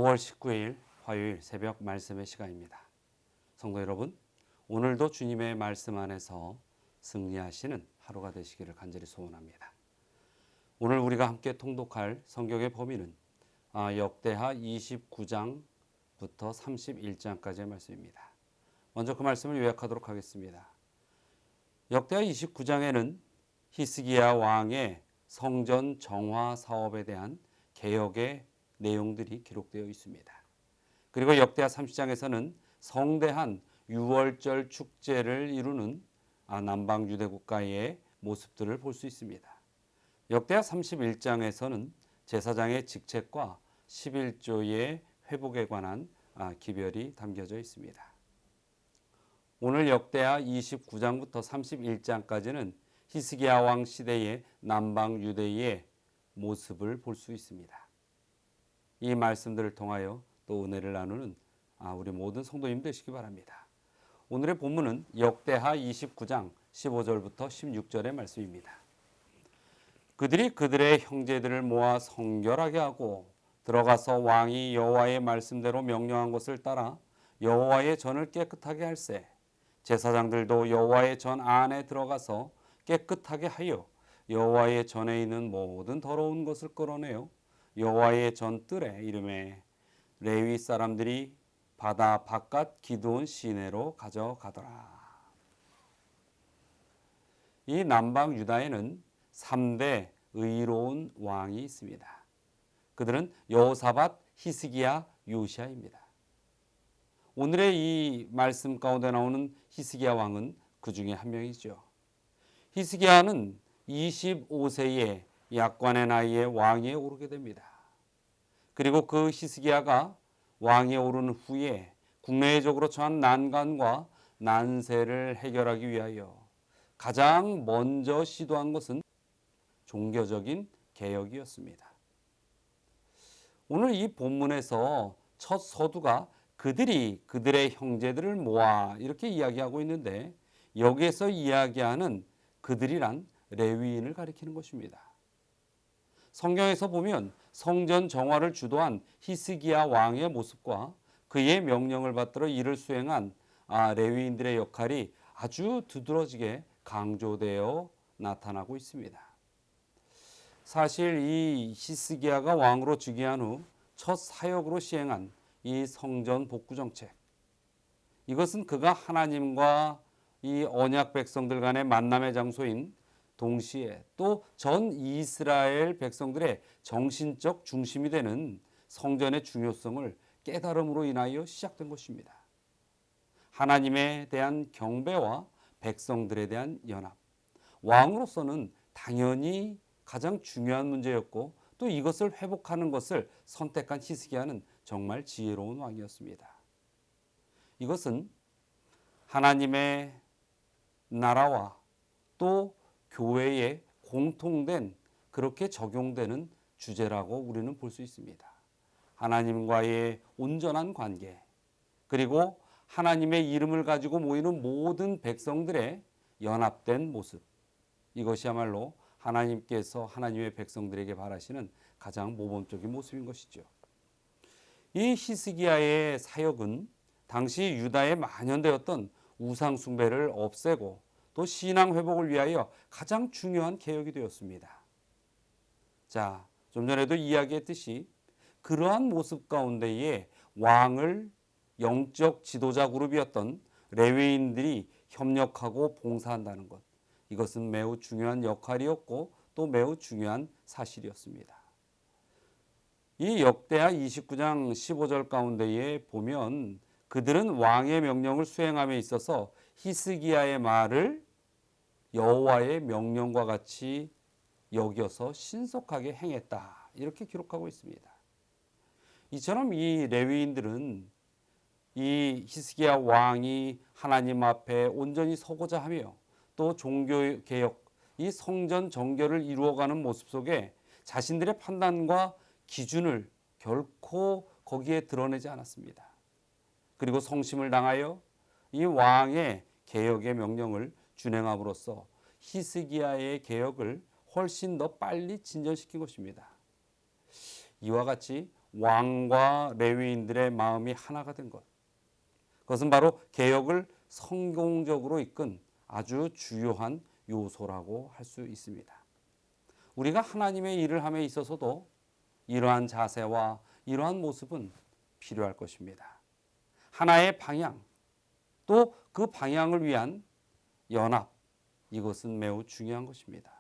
5월 19일 화요일 새벽 말씀의 시간입니다. 성도 여러분, 오늘도 주님의 말씀 안에서 승리하시는 하루가 되시기를 간절히 소원합니다. 오늘 우리가 함께 통독할 성경의 범위는 역대하 29장부터 31장까지의 말씀입니다. 먼저 그 말씀을 요약하도록 하겠습니다. 역대하 29장에는 히스기야 왕의 성전 정화 사업에 대한 개혁의 내용들이 기록되어 있습니다. 그리고 역대하 30장에서는 성대한 유월절 축제를 이루는 남방 유대 국가의 모습들을 볼 수 있습니다. 역대하 31장에서는 제사장의 직책과 11조의 회복에 관한 기별이 담겨져 있습니다. 오늘 역대하 29장부터 31장까지는 히스기야 왕 시대의 남방 유대의 모습을 볼 수 있습니다. 이 말씀들을 통하여 또 은혜를 나누는 우리 모든 성도님 되시기 바랍니다. 오늘의 본문은 역대하 29장 15절부터 16절의 말씀입니다. 그들이 그들의 형제들을 모아 성결하게 하고 들어가서 왕이 여호와의 말씀대로 명령한 것을 따라 여호와의 전을 깨끗하게 할세. 제사장들도 여호와의 전 안에 들어가서 깨끗하게 하여 여호와의 전에 있는 모든 더러운 것을 끌어내어 여호와의 전 뜰에 이름에 레위 사람들이 바다 바깥 기드온 시내로 가져가더라. 이 남방 유다에는 3대 의로운 왕이 있습니다. 그들은 여호사밧, 히스기야, 요시야입니다. 오늘의 이 말씀 가운데 나오는 히스기야 왕은 그 중에 한 명이죠. 히스기야는 25세의 약관의 나이에 왕위에 오르게 됩니다. 그리고 그 히스기야가 왕위에 오른 후에 국내적으로 처한 난관과 난세를 해결하기 위하여 가장 먼저 시도한 것은 종교적인 개혁이었습니다. 오늘 이 본문에서 첫 서두가 그들이 그들의 형제들을 모아 이렇게 이야기하고 있는데 여기에서 이야기하는 그들이란 레위인을 가리키는 것입니다. 성경에서 보면 성전 정화를 주도한 히스기야 왕의 모습과 그의 명령을 받들어 이를 수행한 레위인들의 역할이 아주 두드러지게 강조되어 나타나고 있습니다. 사실 이 히스기야가 왕으로 즉위한 후 첫 사역으로 시행한 이 성전 복구 정책, 이것은 그가 하나님과 이 언약 백성들 간의 만남의 장소인 동시에 또 전 이스라엘 백성들의 정신적 중심이 되는 성전의 중요성을 깨달음으로 인하여 시작된 것입니다. 하나님에 대한 경배와 백성들에 대한 연합, 왕으로서는 당연히 가장 중요한 문제였고 또 이것을 회복하는 것을 선택한 히스기야는 정말 지혜로운 왕이었습니다. 이것은 하나님의 나라와 또 교회에 공통된 그렇게 적용되는 주제라고 우리는 볼 수 있습니다. 하나님과의 온전한 관계, 그리고 하나님의 이름을 가지고 모이는 모든 백성들의 연합된 모습, 이것이야말로 하나님께서 하나님의 백성들에게 바라시는 가장 모범적인 모습인 것이죠. 이 히스기야의 사역은 당시 유다에 만연되었던 우상 숭배를 없애고 또 신앙 회복을 위하여 가장 중요한 개혁이 되었습니다. 자, 좀 전에도 이야기했듯이 그러한 모습 가운데에 왕을 영적 지도자 그룹이었던 레위인들이 협력하고 봉사한다는 것, 이것은 매우 중요한 역할이었고 또 매우 중요한 사실이었습니다. 이 역대하 29장 15절 가운데에 보면 그들은 왕의 명령을 수행함에 있어서 히스기야의 말을 여호와의 명령과 같이 여겨서 신속하게 행했다, 이렇게 기록하고 있습니다. 이처럼 이 레위인들은 이 히스기야 왕이 하나님 앞에 온전히 서고자 하며 또 종교개혁, 이 성전 정결을 이루어가는 모습 속에 자신들의 판단과 기준을 결코 거기에 드러내지 않았습니다. 그리고 성심을 당하여 이 왕의 개혁의 명령을 준행함으로써 히스기야의 개혁을 훨씬 더 빨리 진전시킨 것입니다. 이와 같이 왕과 레위인들의 마음이 하나가 된 것. 그것은 바로 개혁을 성공적으로 이끈 아주 주요한 요소라고 할 수 있습니다. 우리가 하나님의 일을 함에 있어서도 이러한 자세와 이러한 모습은 필요할 것입니다. 하나의 방향, 또 그 방향을 위한 연합, 이것은 매우 중요한 것입니다.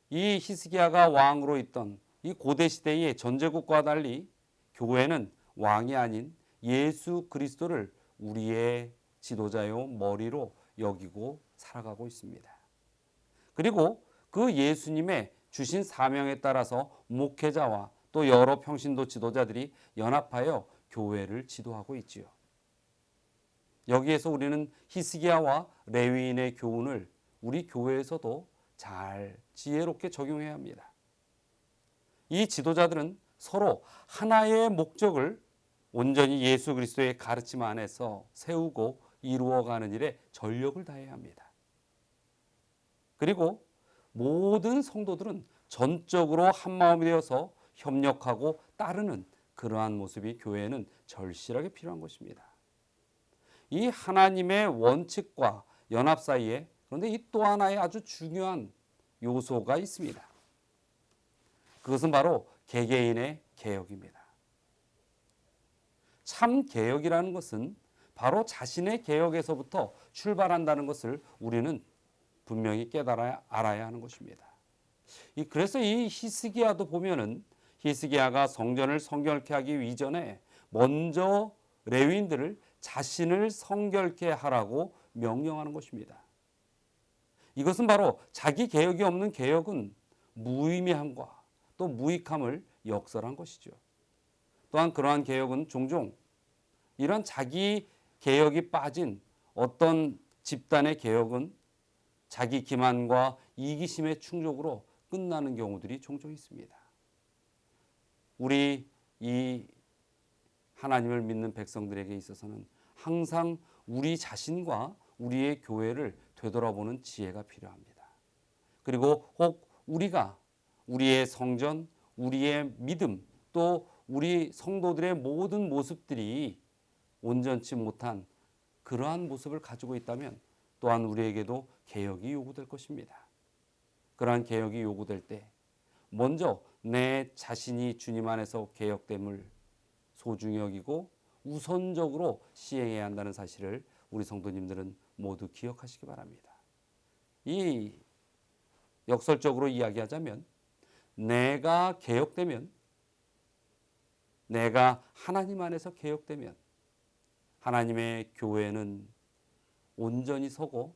이 히스기야가 왕으로 있던 이 고대 시대의 전제국과 달리 교회는 왕이 아닌 예수 그리스도를 우리의 지도자요 머리로 여기고 살아가고 있습니다. 그리고 그 예수님의 주신 사명에 따라서 목회자와 또 여러 평신도 지도자들이 연합하여 교회를 지도하고 있지요. 여기에서 우리는 히스기야와 레위인의 교훈을 우리 교회에서도 잘 지혜롭게 적용해야 합니다. 이 지도자들은 서로 하나의 목적을 온전히 예수 그리스도의 가르침 안에서 세우고 이루어가는 일에 전력을 다해야 합니다. 그리고 모든 성도들은 전적으로 한마음이 되어서 협력하고 따르는 그러한 모습이 교회에는 절실하게 필요한 것입니다. 이 하나님의 원칙과 연합 사이에 그런데 이 또 하나의 아주 중요한 요소가 있습니다. 그것은 바로 개개인의 개혁입니다. 참 개혁이라는 것은 바로 자신의 개혁에서부터 출발한다는 것을 우리는 분명히 알아야 하는 것입니다. 그래서 이 히스기야도 보면은 히스기야가 성전을 성결케 하기 이전에 먼저 레위인들을 자신을 성결케 하라고 명령하는 것입니다. 이것은 바로 자기 개혁이 없는 개혁은 무의미함과 또 무익함을 역설한 것이죠. 또한 그러한 개혁은 종종 이런 자기 개혁이 빠진 어떤 집단의 개혁은 자기 기만과 이기심의 충족으로 끝나는 경우들이 종종 있습니다. 우리 이 하나님을 믿는 백성들에게 있어서는 항상 우리 자신과 우리의 교회를 되돌아보는 지혜가 필요합니다. 그리고 혹 우리가 우리의 성전, 우리의 믿음, 또 우리 성도들의 모든 모습들이 온전치 못한 그러한 모습을 가지고 있다면 또한 우리에게도 개혁이 요구될 것입니다. 그러한 개혁이 요구될 때 먼저 내 자신이 주님 안에서 개혁됨을 소중히 여기고 우선적으로 시행해야 한다는 사실을 우리 성도님들은 모두 기억하시기 바랍니다. 이 역설적으로 이야기하자면 내가 개혁되면, 내가 하나님 안에서 개혁되면 하나님의 교회는 온전히 서고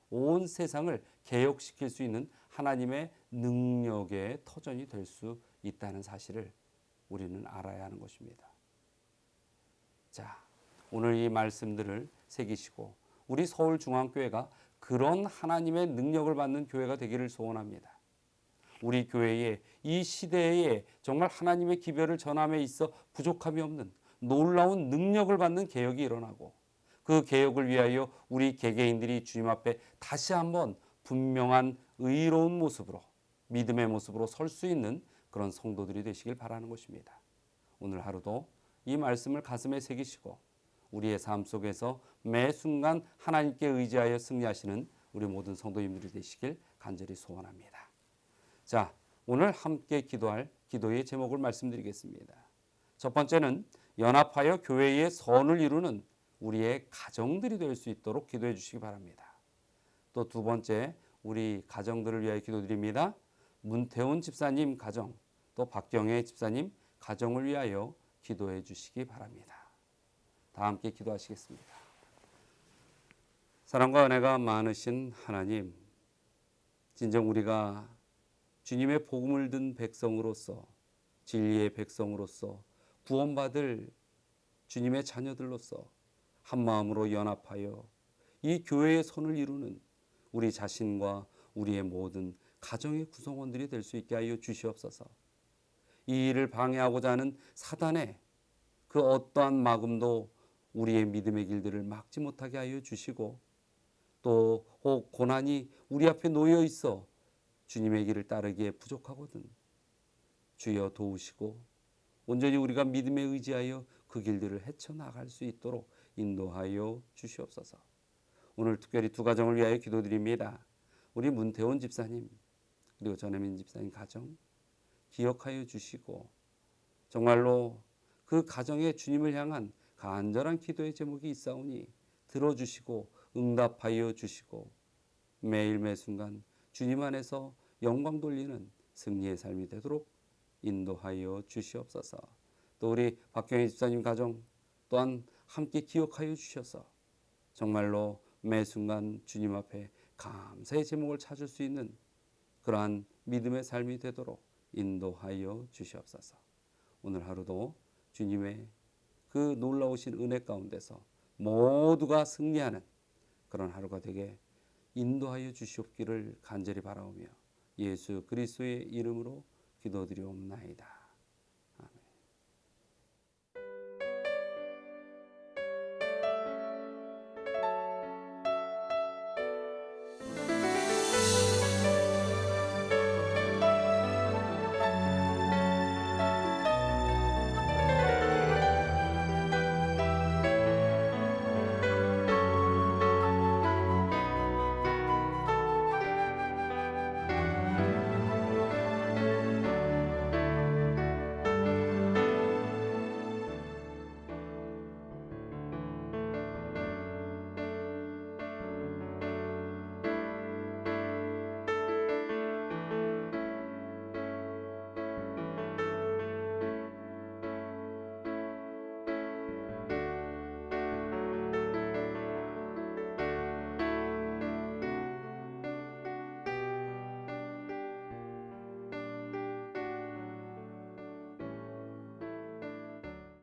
온 세상을 개혁시킬 수 있는 하나님의 능력의 터전이 될 수 있다는 사실을 우리는 알아야 하는 것입니다. 자, 오늘 이 말씀들을 새기시고 우리 서울중앙교회가 그런 하나님의 능력을 받는 교회가 되기를 소원합니다. 우리 교회에 이 시대에 정말 하나님의 기별을 전함에 있어 부족함이 없는 놀라운 능력을 받는 개혁이 일어나고 그 개혁을 위하여 우리 개개인들이 주님 앞에 다시 한번 분명한 의로운 모습으로 믿음의 모습으로 설 수 있는 그런 성도들이 되시길 바라는 것입니다. 오늘 하루도 이 말씀을 가슴에 새기시고 우리의 삶 속에서 매 순간 하나님께 의지하여 승리하시는 우리 모든 성도님들이 되시길 간절히 소원합니다. 자, 오늘 함께 기도할 기도의 제목을 말씀드리겠습니다. 첫 번째는 연합하여 교회의 선을 이루는 우리의 가정들이 될 수 있도록 기도해 주시기 바랍니다. 또 두 번째, 우리 가정들을 위하여 기도드립니다. 문태훈 집사님 가정, 또 박경혜 집사님 가정을 위하여 기도해 주시기 바랍니다. 다 함께 기도하시겠습니다. 사랑과 은혜가 많으신 하나님, 진정 우리가 주님의 복음을 든 백성으로서, 진리의 백성으로서, 구원받을 주님의 자녀들로서 한 마음으로 연합하여 이 교회의 선을 이루는 우리 자신과 우리의 모든 가정의 구성원들이 될 수 있게 하여 주시옵소서. 이 일을 방해하고자 하는 사단의 그 어떠한 막음도 우리의 믿음의 길들을 막지 못하게 하여 주시고, 또 혹 고난이 우리 앞에 놓여 있어 주님의 길을 따르기에 부족하거든 주여 도우시고 온전히 우리가 믿음에 의지하여 그 길들을 헤쳐나갈 수 있도록 인도하여 주시옵소서. 오늘 특별히 두 가정을 위하여 기도드립니다. 우리 문태원 집사님 그리고 전혜민 집사님 가정 기억하여 주시고 정말로 그 가정에 주님을 향한 간절한 기도의 제목이 있사오니 들어주시고 응답하여 주시고 매일 매순간 주님 안에서 영광 돌리는 승리의 삶이 되도록 인도하여 주시옵소서. 또 우리 박경희 집사님 가정 또한 함께 기억하여 주셔서 정말로 매 순간 주님 앞에 감사의 제목을 찾을 수 있는 그러한 믿음의 삶이 되도록 인도하여 주시옵소서. 오늘 하루도 주님의 그 놀라우신 은혜 가운데서 모두가 승리하는 그런 하루가 되게 인도하여 주시옵기를 간절히 바라오며 예수 그리스도의 이름으로 기도드리옵나이다.